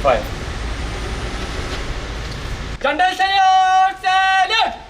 fire. General salute! Salute!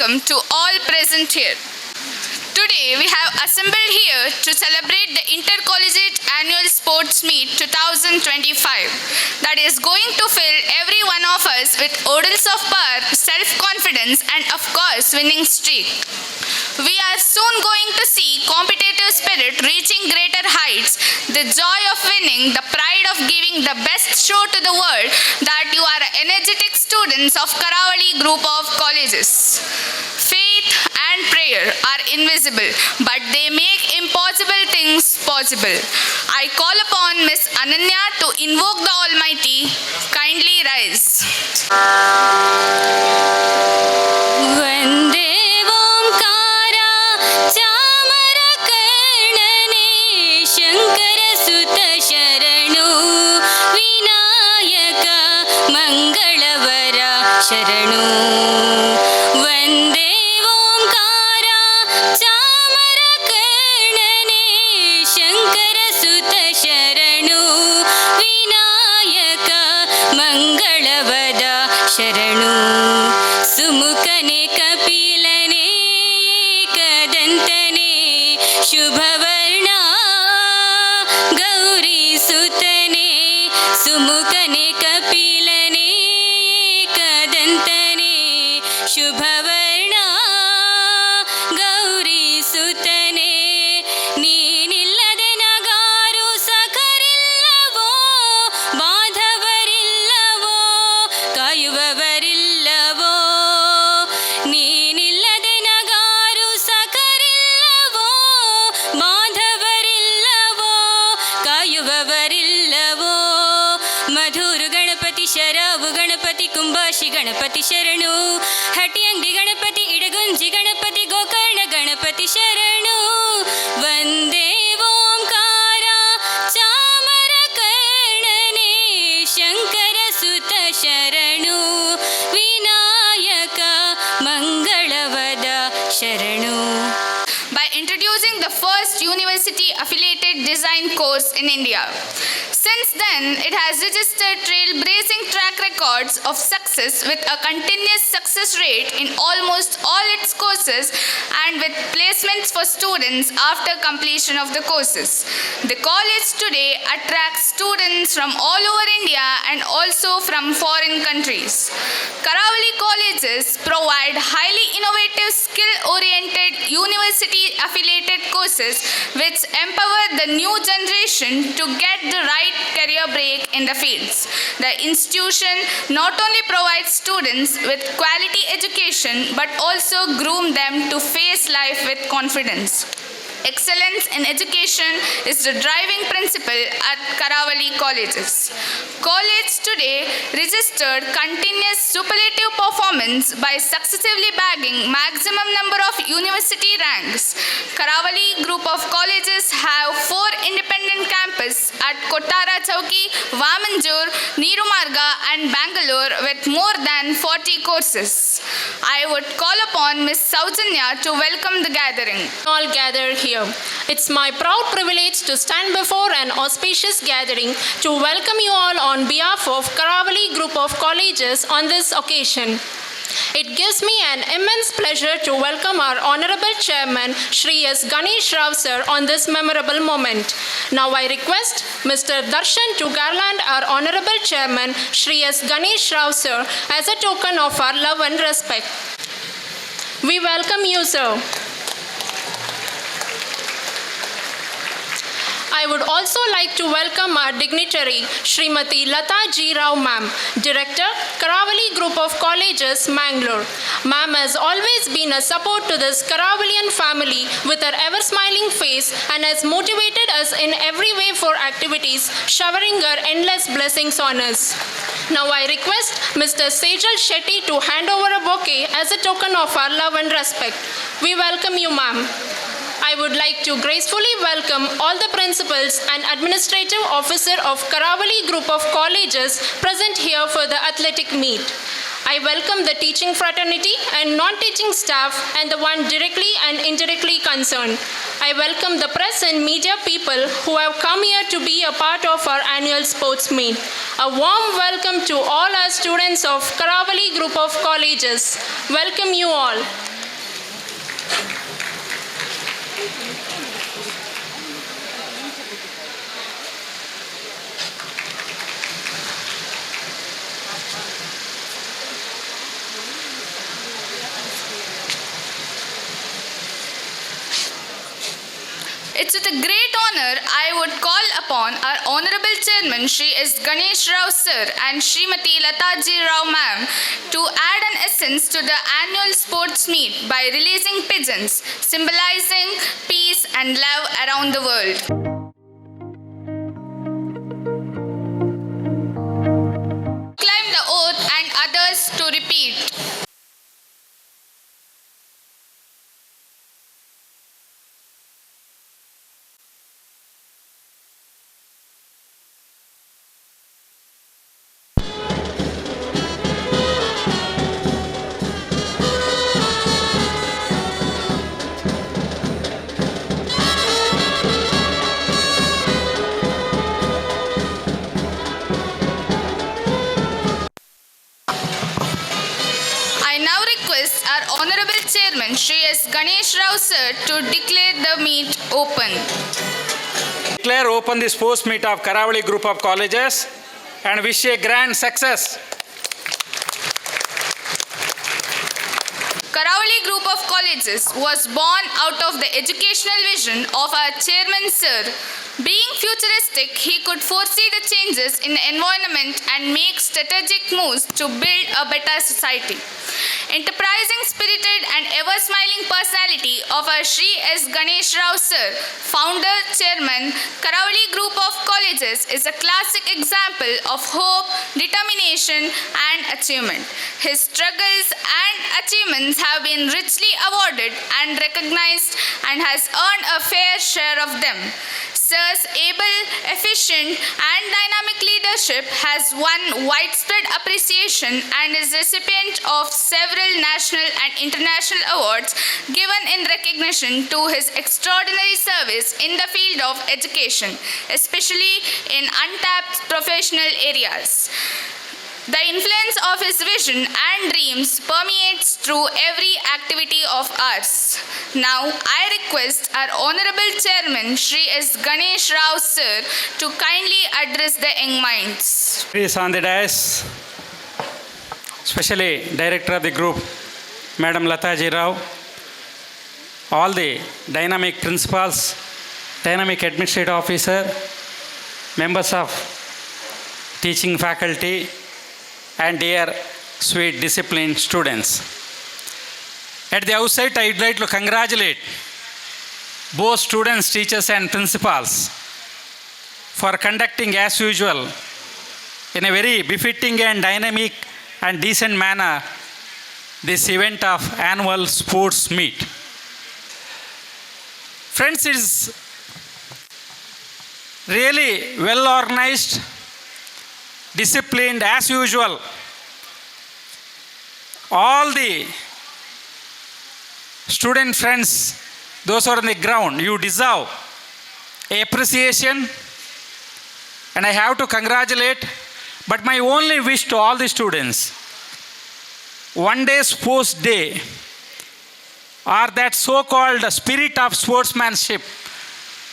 welcome to all present here. Today we have assembled here to celebrate the Inter-Collegiate Annual Sports Meet 2025 that is going to fill every one of us with oodles of power, self-confidence and of course winning streak. We are soon going to see competitive spirit reaching greater heights, the joy of winning, the pride of giving the best show to the world that you are energetic students of KARAVALI group of colleges. Faith and prayer are invisible, but they make impossible things possible. I call upon Miss Ananya to invoke the Almighty. Kindly rise. ಶರಣು ವಂದೇ ಓಂಕಾರ ಚಾಮರ ಕರ್ಣನೆ ಶಂಕರ ಸುತ ಶರಣು ವಿನಾಯಕ ಮಂಗಳವದ ಶರಣು ಸುಮುಖನೆ ಕಪಿಲನೆ ಏಕದಂತನೆ ಶುಭವರ್ಣ ಗೌರಿ ಸುತನೆ ಸುಮುಖನೆ ಕಪಿಲನೆ ಶುಭವರ್ಣ ಗೌರಿ ಸುತನೆ ನೀನಿಲ್ಲದೆ ನಗಾರು ಸಖರಿಲ್ಲವೋ ಬಾಂಧವರಿಲ್ಲವೋ ಕಾಯುವವರಿಲ್ಲವೋ ನೀನಿಲ್ಲದೆ ನಗಾರು ಸಖರಿಲ್ಲವೋ ಬಾಂಧವರಿಲ್ಲವೋ ಕಾಯುವವರಿಲ್ಲವೋ ಮಧುರು ಗಣಪತಿ ಶರಾವು ಗಣಪತಿ ಕುಂಭಾಶಿ ಗಣಪತಿ ಶರಣು ಹಟಿಯಂಗಡಿ ಗಣಪತಿ ಇಡಗುಂಜಿ ಗಣಪತಿ ಗೋಕರ್ಣ ಗಣಪತಿ ಶರಣು ವಂದೇ ಓಂಕಾರ ಚಾಮರ ಕರ್ಣನೆ ಶಂಕರ ಸುತ ಶರಣು ವಿನಾಯಕ ಮಂಗಳವದ ಶರಣು. By introducing the first university-affiliated design course in India. Since then, it has registered trailblazing track records of success with a continuous success rate in almost all its courses and with placements for students after completion of the courses. The college today attracts students from all over India and also from foreign countries. KARAVALI colleges provide highly innovative, skill-oriented, university-affiliated courses which empower the new generation to get the right career break in the fields. The institution not only provides students with quality education but also groom them to face life with confidence. Excellence in education is the driving principle at KARAVALI colleges. College today registered continuous superlative performance by successively bagging maximum number of university ranks. KARAVALI group of colleges have 4 independent campuses at Kottara Chowki, Vamanjur, Neerumarga and Bangalore with more than 40 courses. I would call upon Ms. Saujanya to welcome the gathering. All gathered here. It's my proud privilege to stand before an auspicious gathering to welcome you all on behalf of KARAVALI group of colleges on this occasion. It gives me an immense pleasure to welcome our Honorable Chairman, Shri S. Ganesh Rao sir, on this memorable moment. Now I request Mr. Darshan to garland our Honorable Chairman, Shri S. Ganesh Rao sir, as a token of our love and respect. We welcome you, sir. I would also like to welcome our dignitary, Srimati Lata G. Rao ma'am, Director, KARAVALI Group of Colleges, Mangalore. Ma'am has always been a support to this KARAVALian family with her ever-smiling face and has motivated us in every way for activities, showering her endless blessings on us. Now I request Mr. Sejal Shetty to hand over a bouquet as a token of our love and respect. We welcome you, ma'am. I would like to gracefully welcome all the principals and administrative officer of KARAVALI group of colleges present here for the athletic meet. I welcome the teaching fraternity and non-teaching staff and the one directly and indirectly concerned. I welcome the press and media people who have come here to be a part of our annual sports meet. A warm welcome to all our students of KARAVALI group of colleges. Welcome you all. It's with a great honor I would call upon our Honorable Chairman Shri S. Ganesh Rao Sir and Srimati Lata Ji Rao Ma'am to add an essence to the annual sports meet by releasing pigeons, symbolizing peace and love around the world. Climb the oath and others to repeat. I now request our Honorable Chairman Shri S. Ganesh Rao Sir to declare the meet open. Declare open the sports meet of KARAVALI group of colleges and wish a grand success. Karavali Group of Colleges was born out of the educational vision of our chairman sir. Being futuristic, he could foresee the changes in the environment and make strategic moves to build a better society. Enterprising, spirited and ever-smiling personality of our Shri S. Ganesh Rao Sir, founder, chairman, Karavali Group of Colleges is a classic example of hope, determination and achievement. His struggles and achievements have been richly awarded and recognized and has earned a fair share of them. Sir's able, efficient and dynamic leadership has won widespread appreciation and is recipient of several national and international awards given in recognition to his extraordinary service in the field of education, especially in untapped professional areas. The influence of his vision and dreams permeates through every activity of ours. Now, I request our Honorable Chairman, Shri S. Ganesh Rao Sir, to kindly address the young minds. Please on the dais, especially Director of the group, Madam Lata Ji Rao, all the dynamic principals, dynamic administrative officer, members of teaching faculty, and dear sweet disciplined students. At the outset, I would like to congratulate both students, teachers and principals for conducting as usual in a very befitting and dynamic and decent manner this event of annual sports meet. Friends, it is really well organized, disciplined as usual. All the student friends, those who are on the ground, you deserve appreciation, and I have to congratulate. But my only wish to all the students, one day sports day, or that so-called spirit of sportsmanship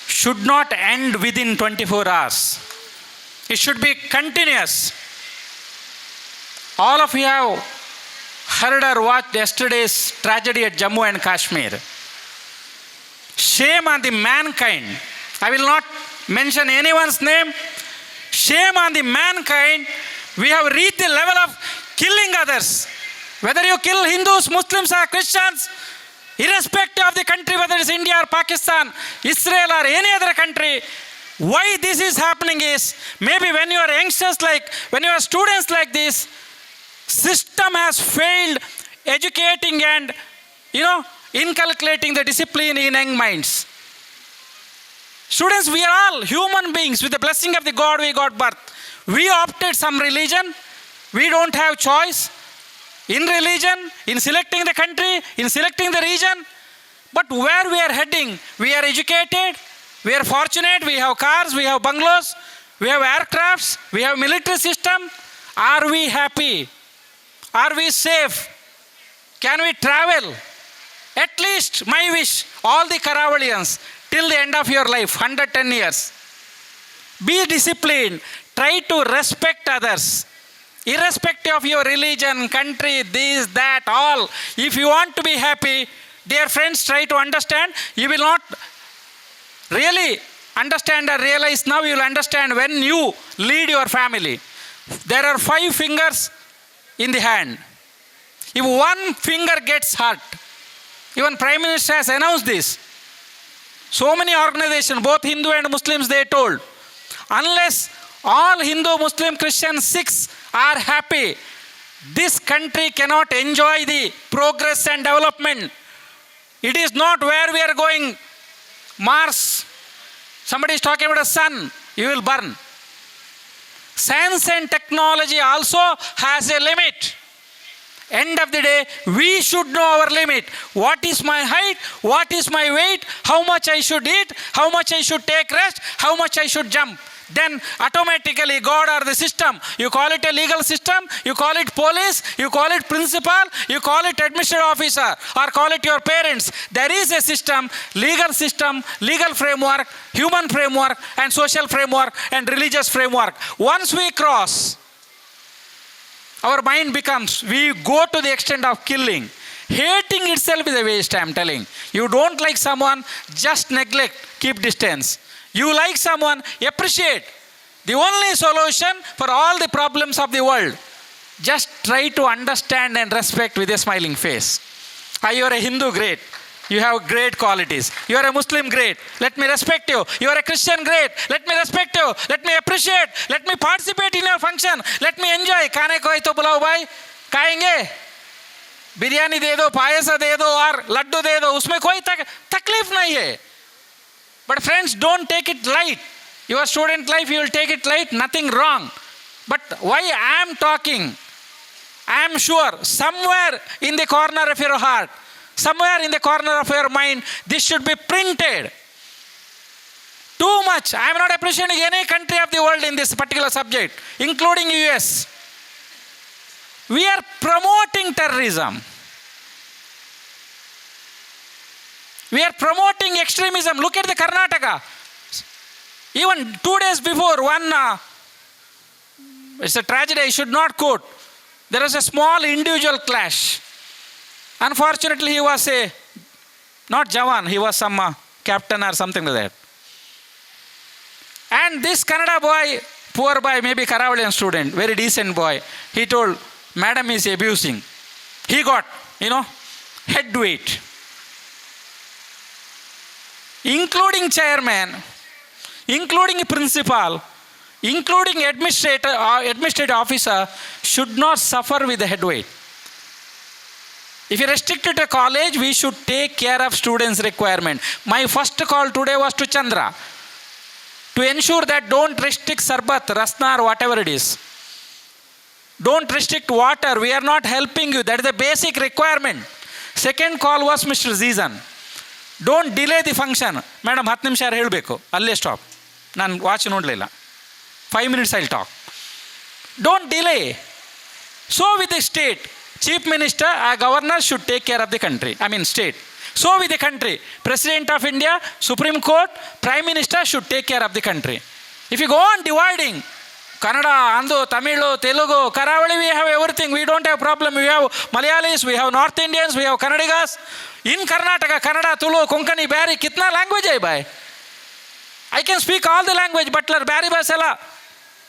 should not end within 24 hours. It should be continuous. All of you have heard or watched yesterday's tragedy at Jammu and Kashmir. Shame on the mankind. I will not mention anyone's name. Shame on the mankind. We have reached the level of killing others. Whether you kill Hindus, Muslims or Christians, irrespective of the country, whether it's India or Pakistan, Israel or any other country, why this is happening is, maybe when you are youngsters when you are students like this, system has failed educating and, inculcating the discipline in young minds. Students, we are all human beings. With the blessing of the God, we got birth. We opted some religion. We don't have choice in religion, in selecting the country, in selecting the region. But where we are heading, we are educated, we are fortunate, we have cars, we have bungalows, we have aircrafts, we have military system. Are we happy? Are we safe? Can we travel? At least my wish, all the Karavalians, till the end of your life, 110 years, be disciplined, try to respect others, irrespective of your religion, country, this, that, all. If you want to be happy, dear friends, try to understand. You will not really understand or realize now, you will understand when you lead your family. There are 5 fingers in the hand. If one finger gets hurt, even Prime Minister has announced this. So many organizations, both Hindu and Muslims, they told, unless all Hindu, Muslim, Christian, Sikhs are happy, this country cannot enjoy the progress and development. It is not where we are going. Mars, somebody is talking about a sun, you will burn. Science and technology also has a limit. End of the day, we should know our limit. What is my height? What is my weight? How much I should eat? How much I should take rest? How much I should jump? Then automatically God or the system, you call it a legal system, you call it police, you call it principal, you call it administrative officer, or call it your parents. There is a system, legal framework, human framework, and social framework, and religious framework. Once we cross, our mind becomes, we go to the extent of killing. Hating itself is a waste, I am telling. You don't like someone, just neglect, keep distance. You like someone, appreciate. The only solution for all the problems of the world, just try to understand and respect with a smiling face. You are a Hindu, great. You have great qualities. You are a Muslim, great. Let me respect you. You are a Christian, great. Let me respect you. Let me appreciate. Let me participate in your function. Let me enjoy. Khane ko hai to bulao bhai. Khayenge. Biryani de do, payasa de do, or laddu de do. Usme koi taklif nahi hai. But friends, don't take it light. Your student life, you will take it light, nothing wrong. But why I am talking, I am sure somewhere in the corner of your heart, somewhere in the corner of your mind, this should be printed. Too much. I am not appreciating any country of the world in this particular subject, including US. We are promoting terrorism. We are promoting extremism. Look at the Karnataka. Even 2 days before, it's a tragedy, I should not quote. There was a small individual clash. Unfortunately, he was not Jawan, he was some captain or something like that. And this Kannada boy, poor boy, maybe Karavalian student, very decent boy, he told, madam is abusing. He got, head weight. Including chairman, including principal, including administrative officer should not suffer with the head weight. If you restrict it to college, we should take care of students' requirement. My first call today was to Chandra to ensure that don't restrict sarbat, rasna, or whatever it is. Don't restrict water. We are not helping you. That is the basic requirement. Second call was Mr. Zizan. Don't delay the function. Madam, 10 ನಿಮಿಷ ಹೇಳಬೇಕು ಅಲ್ಲೇ stop. ನಾನು watch ನೋಡಲಿಲ್ಲ. 5 minutes I'll talk. Don't delay. So with the state, chief minister, our governor should take care of the country. State. So with the country, President of India, Supreme Court, Prime Minister should take care of the country. If you go on dividing, Kannada, Andhra, Tamil, Telugu, Karavali, we have everything. We don't have problem. We have Malayalis, we have North Indians, we have Kannadigas. In Karnataka, Kannada, Tulu, Konkani, Bari, kitna language hai bhai? I can speak all the language, but Bari basala.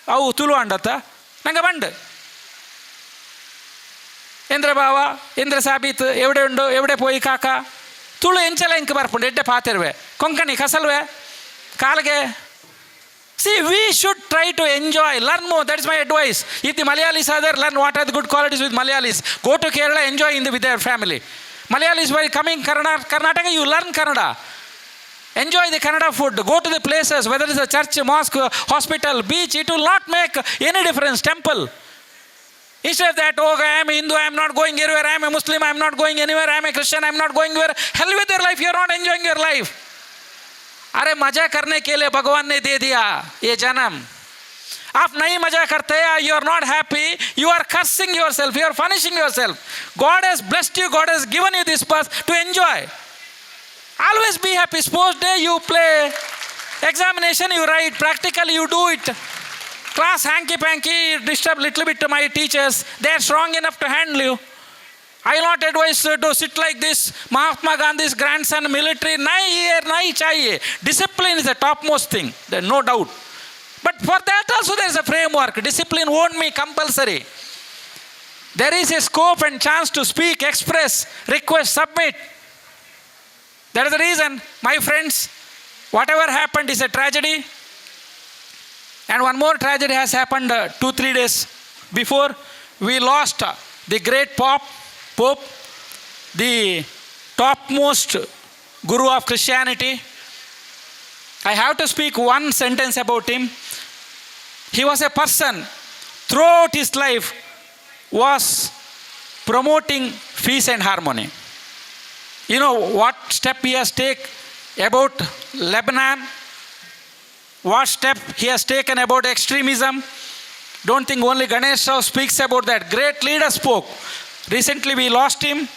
Au Tulu andata. Nanga band. Indra Bava, Indra Sabit, evde undo, evde poi kaka. Tulu enchela ink barpunde, edde patirve. Konkani, kasalve. Kalge. See, we should try to enjoy, learn more. That is my advice. If the Malayalis are there, learn what are the good qualities with Malayalis. Go to Kerala, enjoy with their family. Malayalis, while coming Karnataka, you learn Kannada. Enjoy the Kannada food. Go to the places, whether it's a church, mosque, hospital, beach, it will not make any difference. Temple. Instead of that, I am a Hindu, I am not going anywhere. I am a Muslim, I am not going anywhere. I am a Christian, I am not going anywhere. Hell with your life, you are not enjoying your life. अरे मजा करने के लिए भगवान ने दे दिया ये जन्म. आप नहीं मजा करते, you are not happy, you are cursing yourself, you are punishing yourself. God has blessed you, God has given you this path to enjoy. Always be happy. Sports day, you play. Examination, you write. Practical, you do it. Class, hanky-panky, disturb little bit to my teachers. They are strong enough to handle you. I will not advise to sit like this. Mahatma Gandhi's grandson, military, nahi here, nahi chahiye. Discipline is the topmost thing, there is no doubt. But for that also there is a framework. Discipline won't be compulsory. There is a scope and chance to speak, express, request, submit. That is the reason, my friends, whatever happened is a tragedy. And one more tragedy has happened 2-3 days before. We lost the great Pope, the topmost guru of Christianity. I have to speak one sentence about him. He was a person throughout his life was promoting peace and harmony. You know what step he has taken about Lebanon? What step he has taken about extremism? Don't think only Ganesh Rao speaks about that. Great leader spoke. Recently we lost him.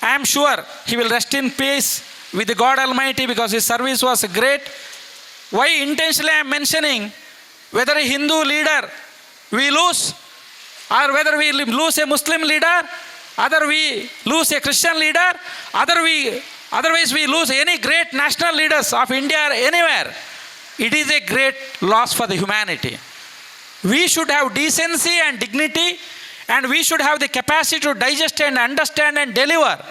I am sure he will rest in peace with the God Almighty because his service was great. Why intentionally I am mentioning whether a Hindu leader we lose or whether we lose a Muslim leader, either we lose a Christian leader, otherwise we lose any great national leaders of India or anywhere. It is a great loss for the humanity. We should have decency and dignity, and we should have the capacity to digest and understand and deliver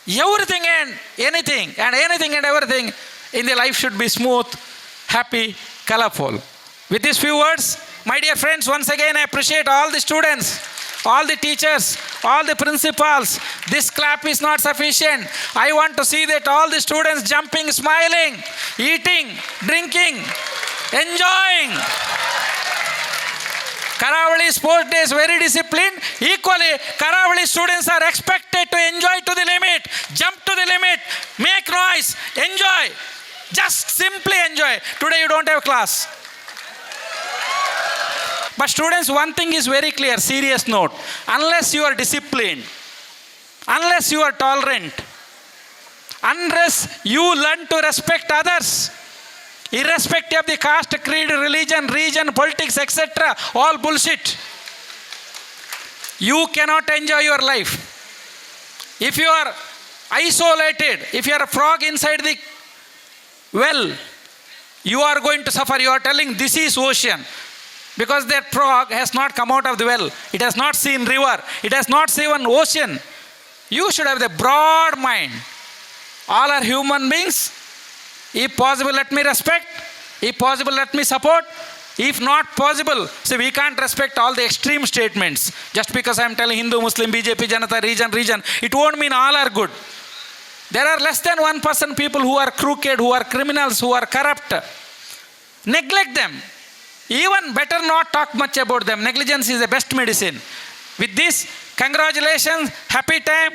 everything and anything and everything in the life should be smooth, happy, colorful. With these few words, my dear friends, once again I appreciate all the students, all the teachers, all the principals. This clap is not sufficient. I want to see that all the students jumping, smiling, eating, drinking, enjoying. Karavali Sports Day is very disciplined. Equally, Karavali students are expected to enjoy to the limit, jump to the limit, make noise, enjoy. Just simply enjoy. Today you don't have class. But students, one thing is very clear, serious note. Unless you are disciplined, unless you are tolerant, unless you learn to respect others, irrespective of the caste, creed, religion, region, politics, etc., all bullshit, you cannot enjoy your life. If you are isolated, if you are a frog inside the well, you are going to suffer. You are telling this is ocean. Because that frog has not come out of the well. It has not seen river. It has not seen an ocean. You should have the broad mind. All are human beings. If possible, let me respect. If possible, let me support. If not possible, see, we can't respect all the extreme statements. Just because I am telling Hindu, Muslim, BJP, Janata, region, it won't mean all are good. There are less than 1% people who are crooked, who are criminals, who are corrupt. Neglect them. Even better not talk much about them. Negligence is the best medicine. With this, congratulations, happy time.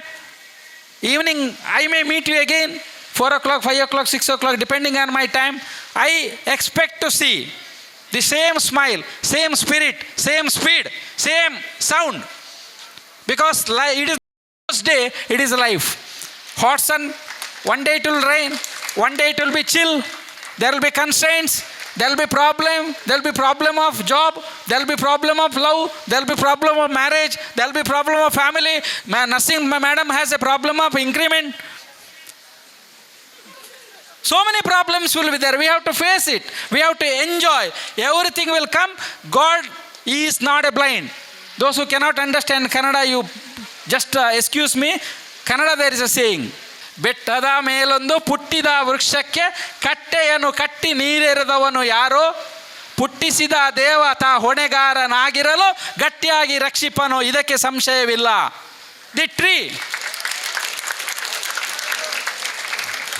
Evening, I may meet you again, 4 o'clock, 5 o'clock, 6 o'clock, depending on my time. I expect to see the same smile, same spirit, same speed, same sound. Because it is not day, it is life. Hot sun, one day it will rain, one day it will be chill, there will be constraints, there will be problem, there will be problem of job, there will be problem of love, there will be problem of marriage, there will be problem of family. Nursing madam has a problem of increment. So many problems will be there. We have to face it. We have to enjoy. Everything will come. God is not a blind. Those who cannot understand Kannada, you just excuse me. Kannada, there is a saying. ಬೆಟ್ಟದ ಮೇಲೊಂದು ಪುಟ್ಟಿದ ವೃಕ್ಷಕ್ಕೆ ಕಟ್ಟೆಯನ್ನು ಕಟ್ಟಿ ನೀರೆರೆದವನು ಯಾರೋ ಪುಟ್ಟಿಸಿದ ದೇವ ತಾ ಹೊಣೆಗಾರನಾಗಿರಲು ಗಟ್ಟಿಯಾಗಿ ರಕ್ಷಿಪನು ಇದಕ್ಕೆ ಸಂಶಯವಿಲ್ಲ. The tree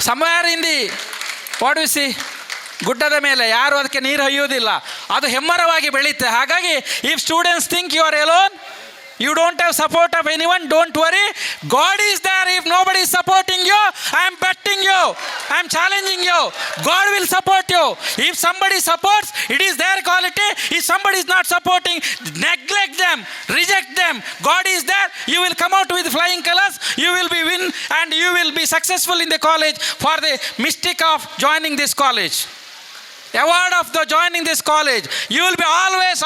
somewhere in the what do you see ಗುಡ್ಡದ ಮೇಲೆ ಯಾರು ಅದಕ್ಕೆ ನೀರು ಹರಿಯೋದಿಲ್ಲ, ಅದು ಹೆಮ್ಮರವಾಗಿ ಬೆಳೆಯುತ್ತೆ. ಹಾಗಾಗಿ if students think you are alone, you don't have support of anyone, don't worry. God is there. If nobody is supporting you, I am betting you, I am challenging you. God will support you. If somebody supports, it is their quality. If somebody is not supporting, neglect them, reject them. God is there. You will come out with flying colors. You will be win and you will be successful in the college for the mistake of joining this college. Award of the joining this college. You will be always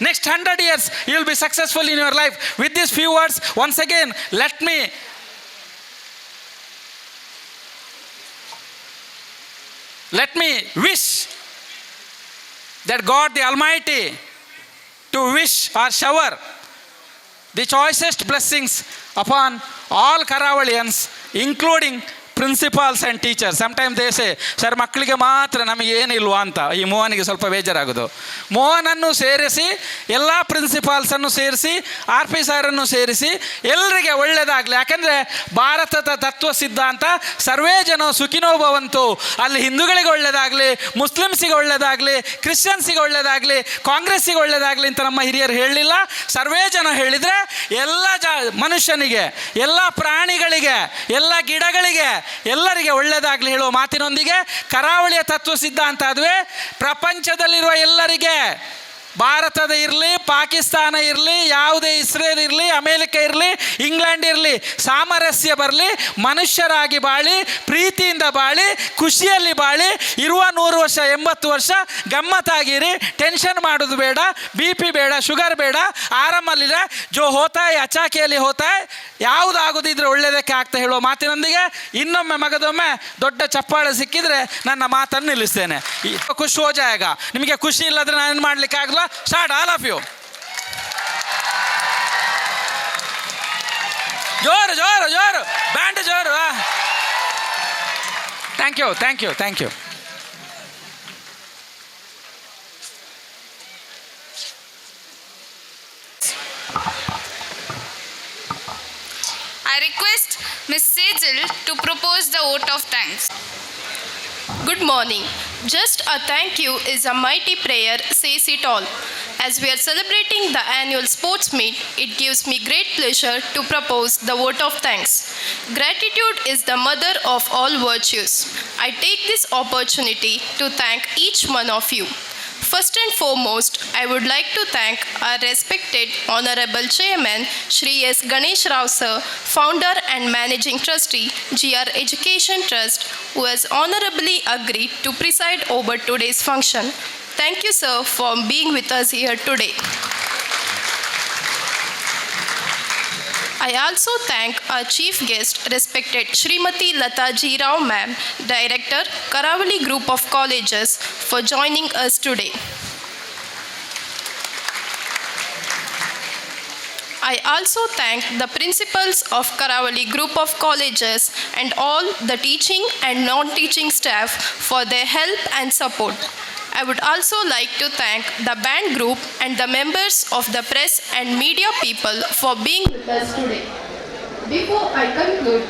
next 100 years you will be successful in your life. With these few words, once again, let me wish that God the Almighty to wish or shower the choicest blessings upon all Karavalians, including principles and teachers. Sometime ದೇಸೆ sir ಮಕ್ಕಳಿಗೆ ಮಾತ್ರ ನಮಗೆ ಏನಿಲ್ವಾ ಅಂತ ಈ ಮೋಹನಿಗೆ ಸ್ವಲ್ಪ ಬೇಜಾರಾಗೋದು. ಮೋಹನನ್ನು ಸೇರಿಸಿ ಎಲ್ಲ ಪ್ರಿನ್ಸಿಪಾಲ್ಸನ್ನು ಸೇರಿಸಿ R P ಸಾರನ್ನು ಸೇರಿಸಿ ಎಲ್ಲರಿಗೆ ಒಳ್ಳೆಯದಾಗಲಿ. ಯಾಕೆಂದರೆ ಭಾರತದ ತತ್ವ ಸಿದ್ಧಾಂತ ಸರ್ವೇ ಜನ ಸುಖಿನೋ ಭವಂತು. ಅಲ್ಲಿ ಹಿಂದೂಗಳಿಗೆ ಒಳ್ಳೆಯದಾಗಲಿ, ಮುಸ್ಲಿಮ್ಸಿಗೆ ಒಳ್ಳೆಯದಾಗಲಿ, ಕ್ರಿಶ್ಚಿಯನ್ಸಿಗೆ ಒಳ್ಳೆಯದಾಗಲಿ, ಕಾಂಗ್ರೆಸ್ಸಿಗೆ ಒಳ್ಳೆಯದಾಗಲಿ ಅಂತ ನಮ್ಮ ಹಿರಿಯರು ಹೇಳಲಿಲ್ಲ. ಸರ್ವೇ ಜನ ಹೇಳಿದರೆ ಎಲ್ಲ ಮನುಷ್ಯನಿಗೆ, ಎಲ್ಲ ಪ್ರಾಣಿಗಳಿಗೆ, ಎಲ್ಲ ಗಿಡಗಳಿಗೆ, ಎಲ್ಲರಿಗೆ ಒಳ್ಳೆಯದಾಗಲಿ ಹೇಳುವ ಮಾತಿನೊಂದಿಗೆ ಕರಾವಳಿಯ ತತ್ವ ಸಿದ್ಧಾಂತ ಅದುವೇ ಪ್ರಪಂಚದಲ್ಲಿರುವ ಎಲ್ಲರಿಗೆ, ಭಾರತದ ಇರಲಿ, ಪಾಕಿಸ್ತಾನ ಇರಲಿ, ಯಾವುದೇ ಇಸ್ರೇಲ್ ಇರಲಿ, ಅಮೇರಿಕ ಇರಲಿ, ಇಂಗ್ಲೆಂಡ್ ಇರಲಿ, ಸಾಮರಸ್ಯ ಬರಲಿ, ಮನುಷ್ಯರಾಗಿ ಬಾಳಿ, ಪ್ರೀತಿಯಿಂದ ಬಾಳಿ, ಖುಷಿಯಲ್ಲಿ ಬಾಳಿ, ಇರುವ 100 ವರ್ಷ 80 ವರ್ಷ ಗಮ್ಮತ್ತಾಗಿರಿ. ಟೆನ್ಷನ್ ಮಾಡೋದು ಬೇಡ, ಬಿ ಪಿ ಬೇಡ, ಶುಗರ್ ಬೇಡ, ಆರಾಮಲ್ಲಿರ. ಜೋ ಹೋತಾಯ್ ಅಚಾಕಿಯಲ್ಲಿ ಹೋತಾಯ್, ಯಾವುದಾಗೋದಿದ್ರೆ ಒಳ್ಳೆಯದಕ್ಕೆ ಆಗ್ತಾ ಹೇಳುವ ಮಾತಿನೊಂದಿಗೆ ಇನ್ನೊಮ್ಮೆ ಮಗದೊಮ್ಮೆ ದೊಡ್ಡ ಚಪ್ಪಾಳೆ ಸಿಕ್ಕಿದರೆ ನನ್ನ ಮಾತನ್ನು ನಿಲ್ಲಿಸ್ತೇನೆ. ಖುಷಿ ಹೋ ಜಾಯಗ. ನಿಮಗೆ ಖುಷಿ ಇಲ್ಲದ್ರೆ ನಾನೇನು ಮಾಡಲಿಕ್ಕೆ ಆಗಲ್ಲ. Start all of you. ಜೋರು ಜೋರು ಜೋರು, ಬ್ಯಾಂಡ್ ಜೋರು. Thank you thank you thank you. I request Ms. Sejal to propose the vote of thanks. Good morning. Just a thank you is a mighty prayer says it all. As we are celebrating the annual sports meet, it gives me great pleasure to propose the vote of thanks. Gratitude is the mother of all virtues. I take this opportunity to thank each one of you. First and foremost, I would like to thank our respected Honorable Chairman, Shri S. Ganesh Rao Sir, Founder and Managing Trustee, GR Education Trust, who has honorably agreed to preside over today's function. Thank you, sir, for being with us here today. I also thank our chief guest, respected Srimati Lata Ji Rao Ma'am, Director, Karavali Group of Colleges, for joining us today. I also thank the principals of Karavali Group of Colleges and all the teaching and non-teaching staff for their help and support. I would also like to thank the band group and the members of the press and media people for being with us today. Before I conclude,